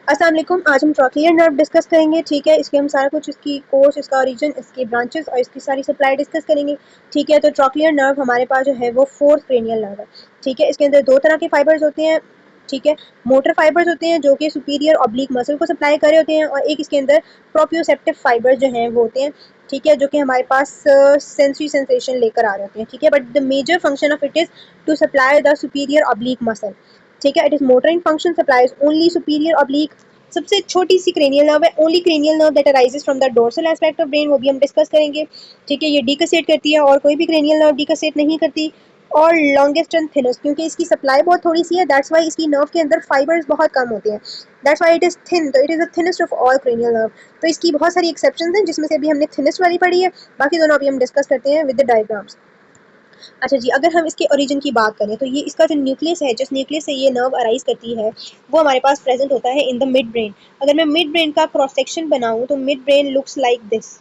अस्सलाम वालेकुम। आज हम ट्रॉक्लियर नर्व डिस्कस करेंगे। ठीक है, इसके हम सारा कुछ इसकी कोर्स, इसका ओरिजिन, इसके ब्रांचेस और इसकी सारी सप्लाई डिस्कस करेंगे। ठीक है, तो ट्रॉक्लियर नर्व हमारे पास जो है वो फोर्थ क्रेनियल नर्व है। ठीक है, इसके अंदर दो तरह के फाइबर्स होते हैं। ठीक है, मोटर फाइबर्स होते हैं जो कि सुपीरियर ऑब्लिक मसल को सप्लाई कर रहे होते हैं, और एक इसके अंदर प्रोप्रियोसेप्टिव फाइबर्स जो हैं वो होते हैं। ठीक है, जो कि हमारे पास सेंसरी सेंसेशन लेकर आ रहे होते हैं। ठीक है, but the major function of it is to supply the superior oblique muscle. ठीक है, it is motor in function, supplies only superior oblique. सबसे छोटी सी क्रेनियल नर्व है, only cranial nerve that arises from the dorsal aspect of brain, वो भी हम discuss करेंगे। ठीक है, ये डीकसेट करती है और कोई भी क्रेनियल नर्व डीकसेट नहीं करती। और लॉन्गेस्ट एंड थिनेस्ट, क्योंकि इसकी सप्लाई बहुत थोड़ी सी है, दैट्स वाई इसकी नर्व के अंदर फाइबर्स बहुत कम होते हैं। That's why it is thin, तो it is the thinnest of all cranial nerve. तो इसकी बहुत सारी एक्सेप्शंस हैं, जिसमें से अभी हमने थिनेस्ट वाली पढ़ी है, बाकी दोनों अभी हम डिस्कस करते हैं विद द डायग्राम्स। अच्छा जी, अगर हम इसके ओरिजिन की बात करें तो ये इसका जो न्यूक्लियस है, जिस न्यूक्लियस से ये नर्व अराइज करती है, वो हमारे पास प्रेजेंट होता है इन द मिड ब्रेन। अगर मैं मिड ब्रेन का क्रॉस सेक्शन बनाऊं तो mid brain looks like this.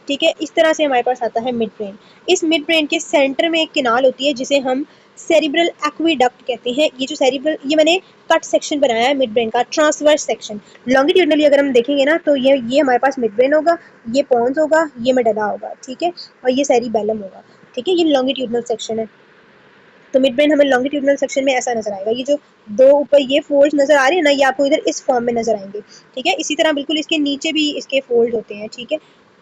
ठीक है, इस तरह से हमारे पास आता है मिड ब्रेन। इस मिड ब्रेन के सेंटर में एक किनाल होती है जिसे हम सेरिब्रल एक्विडक्ट कहते हैं। ये जो सेरिब्रल, ये मैंने कट सेक्शन बनाया है मिड ब्रेन का, ट्रांसवर्स सेक्शन। लॉन्गिट्यूडनली अगर हम देखेंगे ना तो ये हमारे पास मिड ब्रेन होगा, ये पोन्स होगा, ये मेडुला होगा। ठीक है, और ये सेरिबेलम होगा। ठीक है, ये लॉन्गिट्यूडनल सेक्शन है। तो मिड ब्रेन हमें लॉन्गिट्यूडनल सेक्शन में ऐसा नजर आएगा। ये जो दो ऊपर ये फोल्ड्स नजर आ रहे हैं ना, ये आपको इधर इस फॉर्म में नजर आएंगे। ठीक है, इसी तरह बिल्कुल इसके नीचे भी इसके फोल्ड होते हैं। ठीक है,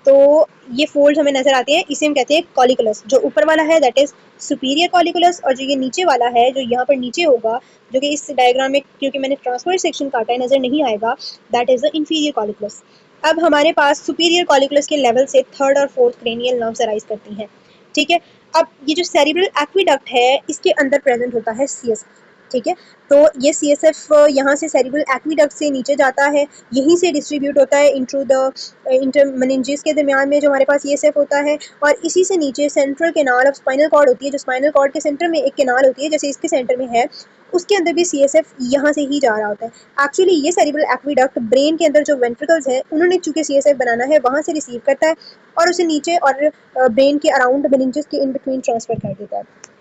तो ये फोल्ड्स हमें नजर आते हैं, इसे हम कहते हैं कॉलिकुलस। जो ऊपर वाला है दैट इज सुपीरियर कॉलिकुलस, और जो ये नीचे वाला है, जो यहाँ पर नीचे होगा, जो कि इस डायग्राम में क्योंकि मैंने ट्रांसफर सेक्शन काटा है नजर नहीं आएगा, that is the inferior colliculus. अब हमारे पास सुपीरियर कॉलिकुलस के लेवल से थर्ड और फोर्थ क्रेनियल नर्व्स अराइज करती हैं। ठीक है, अब ये जो सेरिब्रल एक्विडक्ट है, इसके अंदर प्रेजेंट होता है सीएसएफ। ठीक है, तो ये सीएसएफ यहाँ से सेरिब्रल एक्विडक्ट से नीचे जाता है, यहीं से डिस्ट्रीब्यूट होता है इनटू द इंटरमेनिंजेस के दरमियान में जो हमारे पास सीएसएफ होता है, और इसी से नीचे central canal of spinal cord होती है। जो स्पाइनल कॉर्ड के सेंटर में एक कैनाल होती है, जैसे इसके सेंटर में है, उसके अंदर भी सीएसएफ यहाँ से ही जा रहा होता है। एक्चुअली ये सेरिब्रल एक्विडक्ट ब्रेन के अंदर जो वेंट्रिकल्स हैं, उन्होंने चूंकि सीएसएफ बनाना है, वहाँ से रिसीव करता है और उसे नीचे और ब्रेन के अराउंड मेनिंजेस के इन बिटवीन ट्रांसफर कर देता है।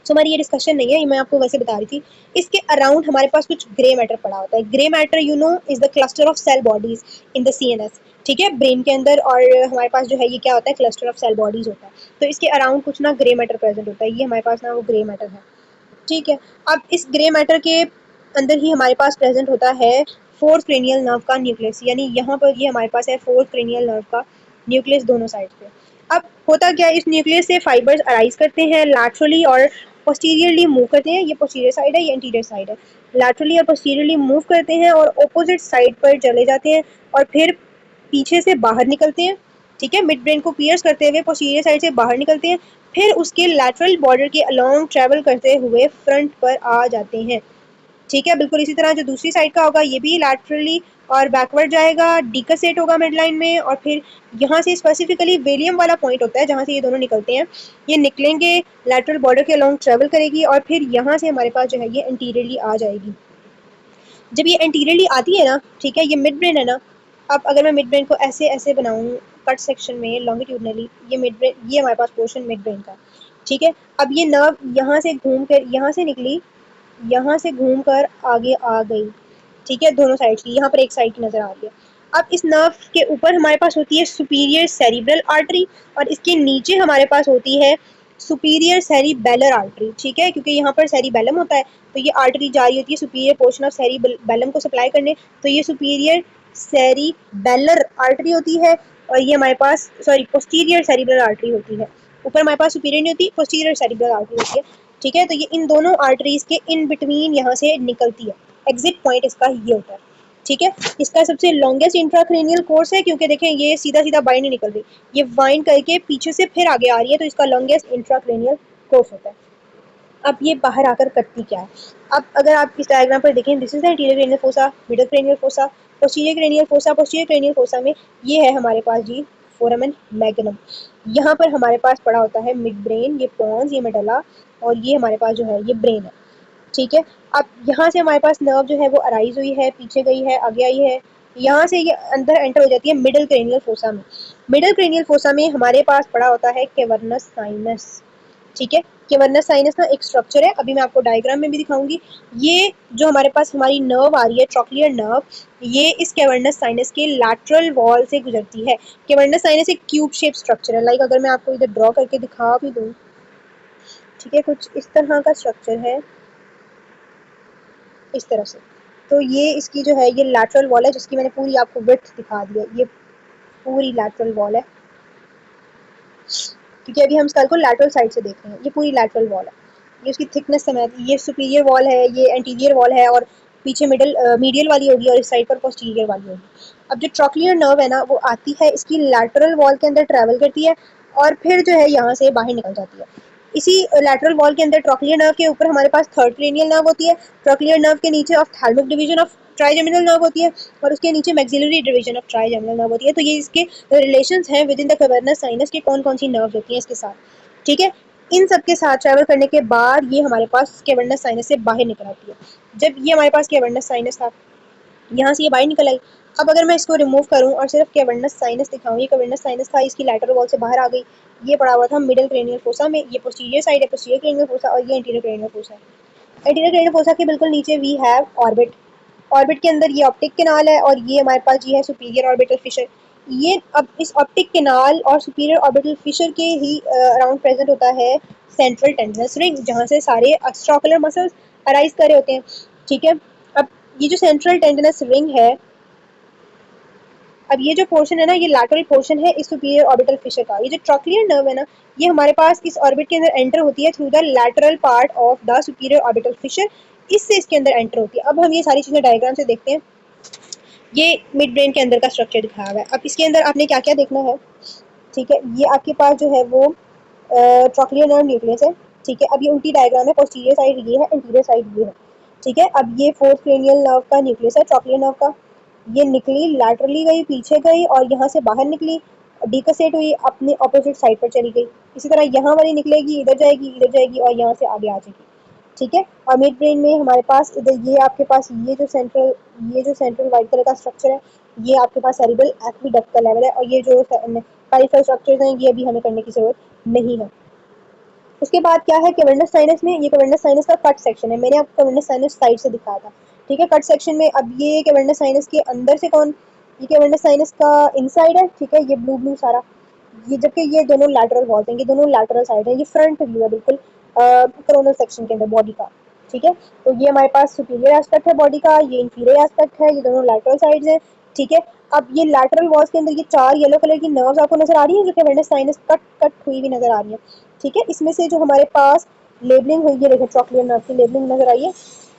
सो हमारी ये डिस्कशन नहीं है, ये मैं आपको वैसे बता रही थी। इसके अराउंड हमारे पास कुछ ग्रे मैटर पड़ा होता है। Grey matter you know is the cluster of cell bodies in the CNS. ठीक है, ब्रेन के अंदर, और हमारे पास जो है ये क्या होता है, क्लस्टर ऑफ सेल बॉडीज होता है। तो इसके अराउंड कुछ ना ग्रे मैटर प्रेजेंट होता है, ये हमारे पास ना वो ग्रे मैटर है। ठीक है, अब इस ग्रे मैटर के अंदर ही हमारे पास प्रेजेंट होता है फोर्थ क्रेनियल नर्व का न्यूक्लियस, यानी यहाँ पर ये हमारे पास है फोर्थ क्रेनियल नर्व का न्यूक्लियस दोनों साइड पे। अब होता क्या है, इस न्यूक्लियस से फाइबर्स अराइज करते हैं लैटरली और पोस्टीरियरली मूव करते हैं। ये पोस्टीरियर साइड है, ये एंटीरियर साइड है। लैटरली और पोस्टीरियरली मूव करते हैं और ऑपोजिट साइड पर चले जाते हैं, और फिर पीछे से बाहर निकलते हैं। ठीक है, मिड ब्रेन को पियर्स करते हुए पोस्टीरियर साइड से बाहर निकलते हैं, फिर उसके लैटरल बॉर्डर के अलोंग ट्रेवल करते हुए फ्रंट पर आ जाते हैं। ठीक है, बिल्कुल इसी तरह जो दूसरी साइड का होगा, ये भी लैटरली और बैकवर्ड जाएगा, डिकसेट होगा मिड लाइन में, और फिर यहाँ से स्पेसिफिकली वेलियम वाला पॉइंट होता है जहाँ से ये दोनों निकलते हैं, ये निकलेंगे, लैटरल बॉर्डर के अलोंग ट्रेवल करेगी, और फिर यहाँ से हमारे पास जो है ये एंटीरियरली आ जाएगी। जब ये एंटीरियरली आती है ना, ठीक है, ये मिड ब्रेन है ना। अब अगर मैं मिड ब्रेन को ऐसे ऐसे बनाऊँ कट सेक्शन में लॉन्गिट्यूडनली, ये मिड ब्रेन, ये हमारे पास पोर्शन मिड ब्रेन का। ठीक है, अब ये नर्व यहाँ से घूम कर यहाँ से निकली, यहाँ से घूमकर आगे आ गई। ठीक है, दोनों साइड की, यहाँ पर एक साइड की नजर आ रही है। अब इस नर्व के ऊपर हमारे पास होती है सुपीरियर सेरिब्रल आर्टरी, और इसके नीचे हमारे पास होती है सुपीरियर सेरिबेलर आर्टरी। ठीक है, क्योंकि यहाँ पर सेरिबेलम होता है, तो ये आर्टरी जा रही होती है सुपीरियर पोर्शन ऑफ सेरिबेलम को सप्लाई करने, तो ये सुपीरियर सेरिबेलर आर्टरी होती है, और ये हमारे पास पोस्टीरियर सेरिब्रल आर्टरी होती है। ऊपर हमारे पास सुपीरियर नहीं होती, पोस्टीरियर सेरिब्रल आर्टरी होती है। ठीक है, तो ये इन दोनों आर्टरीज के इन बिटवीन यहाँ से निकलती है, एग्जिट पॉइंट इसका ये होता है। ठीक है, इसका सबसे लॉन्गेस्ट इंट्राक्रेनियल कोर्स है, क्योंकि देखें ये सीधा सीधा बाइंड नहीं निकल रही, ये वाइंड करके पीछे से फिर आगे आ रही है, तो इसका लॉन्गेस्ट इंट्राक्रेनियल कोर्स होता है। अब ये बाहर आकर करती क्या है, अब अगर आप इस डायग्राम पर देखें, this is the interior cranial fossa, middle cranial fossa, posterior cranial fossa. Posterior cranial fossa में ये है हमारे पास जी फोरामेन मैग्नम। यहाँ पर हमारे पास पड़ा होता है मिड ब्रेन, ये पॉन्स, ये मेडुला, और ये हमारे पास जो है ये ब्रेन है। ठीक है, अब यहाँ से हमारे पास नर्व जो है वो अराइज हुई है, पीछे गई है, आगे आई है, यहाँ से ये अंदर एंटर हो जाती है मिडल क्रेनियल फोसा में। मिडल क्रेनियल फोसा में हमारे पास पड़ा होता है कैवर्नस साइनस। ठीक है, कैवर्नस साइनस ना एक स्ट्रक्चर है, अभी मैं आपको डायग्राम में भी दिखाऊंगी। ये जो हमारे पास हमारी नर्व आ रही है, ट्रॉक्लियर नर्व, ये इस कैवर्नस साइनस के लैटरल वॉल से गुजरती है। कैवर्नस साइनस एक क्यूब शेप स्ट्रक्चर है, लाइक अगर मैं आपको इधर ड्रॉ करके दिखा भी दूं, ठीक है, कुछ इस तरह का स्ट्रक्चर है, इस तरह से। तो ये इसकी जो है ये लैटरल वॉल है, जिसकी मैंने पूरी आपको विड्थ दिखा दी है, ये पूरी लैटरल वॉल है, क्योंकि अभी हम स्कल को लैटरल साइड से देख रहे हैं। ये पूरी लैटरल वॉल है, ये उसकी थिकनेस समय, ये सुपीरियर वॉल है, ये एंटीरियर वॉल है, और पीछे मिडल मीडियल वाली होगी और इस साइड पर पोस्टीरियर वाली होगी। अब जो ट्रॉक्लियर नर्व है ना, वो आती है इसकी लैटरल वॉल के अंदर ट्रैवल करती है और फिर जो है यहाँ से बाहर निकल जाती है। इसी लैटरल वॉल के अंदर ट्रॉक्लियर नर्व के ऊपर हमारे पास थर्ड क्रेनियल नर्व होती है, ट्रॉक्लियर नर्व के नीचे ऑफ्थैल्मिक डिवीजन ऑफ ट्राइजेमिनल नर्व होती है, और उसके नीचे maxillary division of trigeminal nerve होती है। तो ये इसके रिलेशंस हैं with in the cavernous sinus के, कौन कौन सी नर्व होती हैं इसके साथ, ठीक है। इन सब के साथ ट्रैवल करने के बाद ये हमारे पास कैवर्नस साइनस से बाहर निकल आती है। जब ये हमारे पास कैवर्नस साइनस था, यहाँ से ये बाहर निकल आई। अब अगर मैं इसको रिमूव करूँ और सिर्फ कैवर्नस साइनस दिखाऊँ, ये कैवर्नस साइनस था, इसकी लैटरल वॉल से बाहर आ गई, ये पड़ा हुआ था मिडिल क्रेनियल फोसा में, ये पोस्टीरियर साइड है, पोस्टीरियर क्रेनियल फोसा, और ये एंटीरियर क्रेनियल फोसा है। एंटीरियर क्रेनियल फोसा के बिल्कुल नीचे वी हैव ऑर्बिट, ऑर्बिट के अंदर ये ऑप्टिक कैनाल है, और ये हमारे पास ये है सुपीरियर ऑर्बिटल फिशर। ये अब इस ऑप्टिक कैनाल और सुपीरियर ऑर्बिटल फिशर के ही अराउंड प्रेजेंट होता है सेंट्रल टेंडनस रिंग, जहाँ से सारे एक्स्ट्राओकुलर मसल्स अराइज कर रहे होते हैं, ठीक है। अब ये जो सेंट्रल टेंडनस रिंग है, अब ये जो पोर्शन है ना, ये लैटरल पोर्शन है इस सुपीरियर ऑर्बिटल फिशर का। ये जो ट्रॉक्लियर नर्व है ना, ये हमारे पास इस ऑर्बिट के अंदर एंटर होती है through the lateral part of the superior orbital Fisher, इससे इसके अंदर एंटर होती है। अब हम ये सारी चीजें डायग्राम से देखते हैं। ये मिड ब्रेन के अंदर का स्ट्रक्चर दिखाया हुआ है। अब इसके अंदर आपने क्या क्या देखना है, ठीक है। ये आपके पास जो है वो ट्रॉक्लियर नर्व न्यूक्लियस है, ठीक है। अब ये उल्टी डायग्राम है, पोस्टीरियर साइड ये है, इंटीरियर साइड ये है, ठीक है। अब ये फोर्थ क्रेनियल नर्व का न्यूक्लियस है ट्रॉक्लियर नर्व का, ये निकली लैटरली गई, पीछे गई, और यहाँ से बाहर निकली, डिकसेट हुई, अपने ऑपोजिट साइड पर चली गई। इसी तरह यहाँ वाली निकलेगी, इधर जाएगी, इधर जाएगी, और यहाँ से आगे आ जाएगी, ठीक है। और मिड ब्रेन में हमारे पास इधर ये आपके पास ये जो सेंट्रल व्हाइट कलर का स्ट्रक्चर है, ये आपके पास सेरिब्रल एक्वीडक्ट का लेवल है, और ये जो पेरिफेरल स्ट्रक्चर्स हैं, ये अभी हमें करने की जरूरत नहीं है। उसके बाद क्या है कैवर्नस साइनस में, ये कैवर्नस साइनस का कट सेक्शन है, मैंने आपको कैवर्नस साइनस साइड से दिखाया था, ठीक है। कट सेक्शन में अब ये कैवर्नस साइनस के अंदर से कौन, ये कैवर्नस साइनस का इनसाइड है, ठीक है, ये ब्लू ब्लू सारा, ये जबकि ये दोनों लैटरल वॉल्स हैं, ये दोनों लैटरल साइड है, ये फ्रंट व्यू है बिल्कुल कोरोनल सेक्शन के अंदर बॉडी का, ठीक है। तो ये हमारे पास सुपीरियर एस्पेक्ट है बॉडी का, ये इंफीरियर एस्पेक्ट है, ये दोनों लैटरल साइड्स हैं, ठीक है। अब ये लैटरल वॉल्स के अंदर ये चार येलो कलर की नर्व्स आपको नजर आ रही है, जो कैवर्नस साइनस कट कट हुई भी नजर आ रही है, ठीक है। इसमें से जो हमारे पास लेबलिंग हुई है, देखो ट्रॉक्लियर नर्व की लेबलिंग नजर आई है,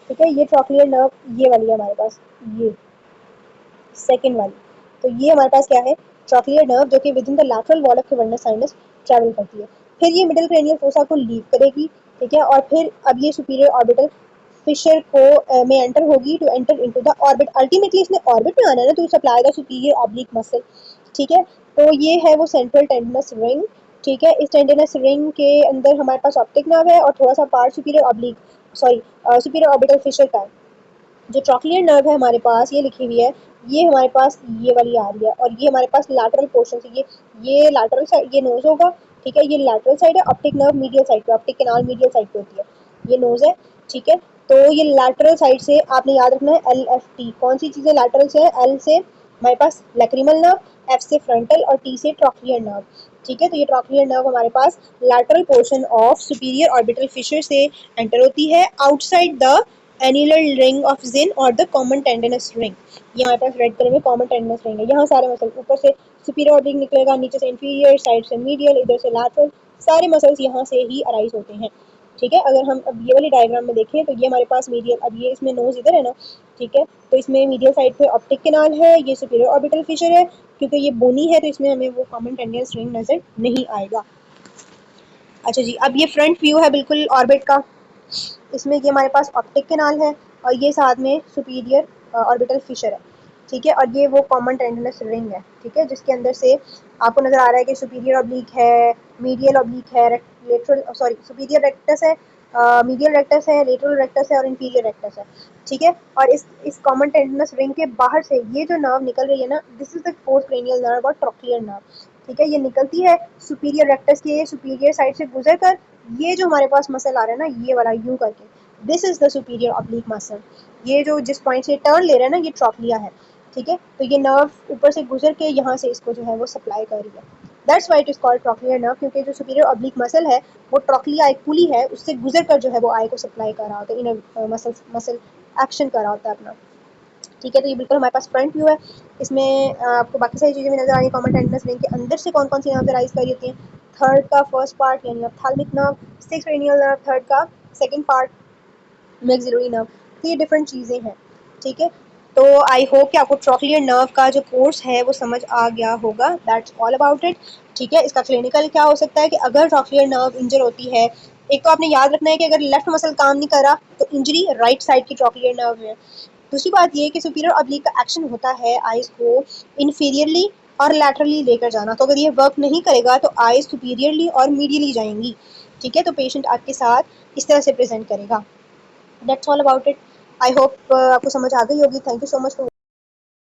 ठीक है। ये ट्रॉक्लियर नर्व ये वाली है हमारे पास, ये सेकंड वाली। तो ये हमारे पास क्या है, ट्रॉक्लियर नर्व, जो कि with in the lateral wall of cavernous sinus travel करती है। फिर ये मिडिल क्रेनियल फोसा को लीव करेगी, ठीक है, और फिर अब ये सुपीरियर ऑर्बिटल फिशर को में एंटर होगी to enter into the orbit. Ultimately इसने ऑर्बिट में आना है ना, to supply the superior oblique muscle, ठीक है। तो ये है वो सेंट्रल टेंडनस रिंग, ठीक है। इस टेंडनस रिंग के अंदर हमारे पास ऑप्टिक नर्व है, और थोड़ा सा part superior oblique, sorry, superior orbital Fisher का है। जो ट्रॉक्लियर नर्व है हमारे पास, ये लिखी हुई है, ये हमारे पास ये वाली आ रही है, और ये हमारे पास लैटरल पोर्शन से ये लैटरल साइड, ये नोज होगा, ठीक है, ये लैटरल साइड है। ऑप्टिक नर्व मीडियल साइड पे, ऑप्टिक कैनाल मीडियल साइड पे होती है, ये नोज है, ठीक है। तो ये लैटरल साइड से आपने याद रखना है एल एफ टी, कौन सी चीजें लैटरल से है, एल से हमारे पास लैक्रिमल नर्व, एफ से फ्रंटल, और टी से ट्रॉक्लियर नर्व, ठीक है। तो ये ट्रॉक्लियर नर्व हमारे पास lateral portion of superior orbital fissure से एंटर होती है outside the annular ring of Zinn और द कॉमन टेंडनस रिंग। ये हमारे पास रेड कलर में कॉमन टेंडनस रिंग है। यहाँ सारे मसल, ऊपर से सुपीरियर ऑब्लिक निकलेगा, नीचे से इंफीरियर, साइड से मीडियल, इधर से लैटरल, सारे मसल्स यहाँ से ही अराइज होते हैं, ठीक है। अगर हम अब ये वाली डायग्राम में देखें, तो ये हमारे पास मीडियल, अब ये इसमें नोज इधर है ना, ठीक है, तो इसमें मीडियल साइड पे ऑप्टिक कैनाल है, ये सुपीरियर ऑर्बिटल फिशर है, क्योंकि ये बोनी है तो इसमें हमें वो कॉमन टेंडनस रिंग नजर नहीं आएगा। अच्छा जी, अब ये फ्रंट व्यू है बिल्कुल ऑर्बिट का, इसमें ये हमारे पास ऑप्टिक कैनाल है, और ये साथ में सुपीरियर ऑर्बिटल फिशर है, ठीक है। और ये वो कॉमन टेंडनस रिंग है, ठीक है, जिसके अंदर से आपको नजर आ रहा है कि सुपीरियर ऑब्लिक है, मीडियल ऑब्लिक है, लेटरल, सॉरी, सुपीरियर रेक्टस है, मीडियल रेक्टस है, लेटरल रेक्टस है, और इंफीरियर रेक्टस है, ठीक है। और इस कॉमन टेंडनस रिंग के बाहर से ये जो नर्व निकल रही है ना, this is the fourth cranial nerve और ट्रॉक्लियर नर्व, ठीक है। ये निकलती है सुपीरियर रेक्टस के सुपीरियर साइड से गुजर कर, ये जो हमारे पास मसल आ रहा है ना, ये वाला यूं करके, this is the superior oblique muscle. ये जो जिस पॉइंट से टर्न ले रहा है ना, ये ट्रॉक्लिया है, ठीक है। तो ये नर्व ऊपर से गुजर के यहाँ से इसको जो है वो सप्लाई कर रही है। That's why it is called trochlear nerve, क्योंकि जो सुपीरियर ऑब्लिक मसल है वो ट्रॉक्लिया एक पुली है, उससे गुजर कर जो है वो आई को सप्लाई कर रहा होता है, इन मसल मसल एक्शन कर रहा होता है अपना, ठीक है। तो ये बिल्कुल हमारे पास फ्रंट व्यू है। इसमें आपको बाकी सारी चीज़ें भी नजर आ रही है। कॉमन टेंडनस वेन के अंदर से कौन कौन सी नर्व राइज कर रही होती हैं। थर्ड का फर्स्ट पार्ट यानी ophthalmic nerve, six cranial nerve third का सेकंड पार्ट मैक्सिलरी नर्व। तो ये डिफरेंट चीज़ें हैं, ठीक है। तो आई होप कि आपको ट्रॉक्लियर नर्व का जो कोर्स है वो समझ आ गया होगा। दैट्स ऑल अबाउट इट, ठीक है। इसका क्लिनिकल क्या हो सकता है कि अगर ट्रॉक्लियर नर्व इंजर होती है, एक तो आपने याद रखना है कि अगर लेफ्ट मसल काम नहीं कर रहा तो इंजरी राइट साइड की ट्रॉक्लियर नर्व में। दूसरी बात ये कि सुपीरियर ऑब्लिक का एक्शन होता है आइज को इन्फीरियरली और लैटरली लेकर जाना। तो अगर ये वर्क नहीं करेगा तो आइज सुपीरियरली और मीडियली जाएंगी, ठीक है। तो पेशेंट आपके साथ इस तरह से प्रेजेंट करेगा। That's all about it. I hope आपको समझ आ गई होगी। Thank you so much for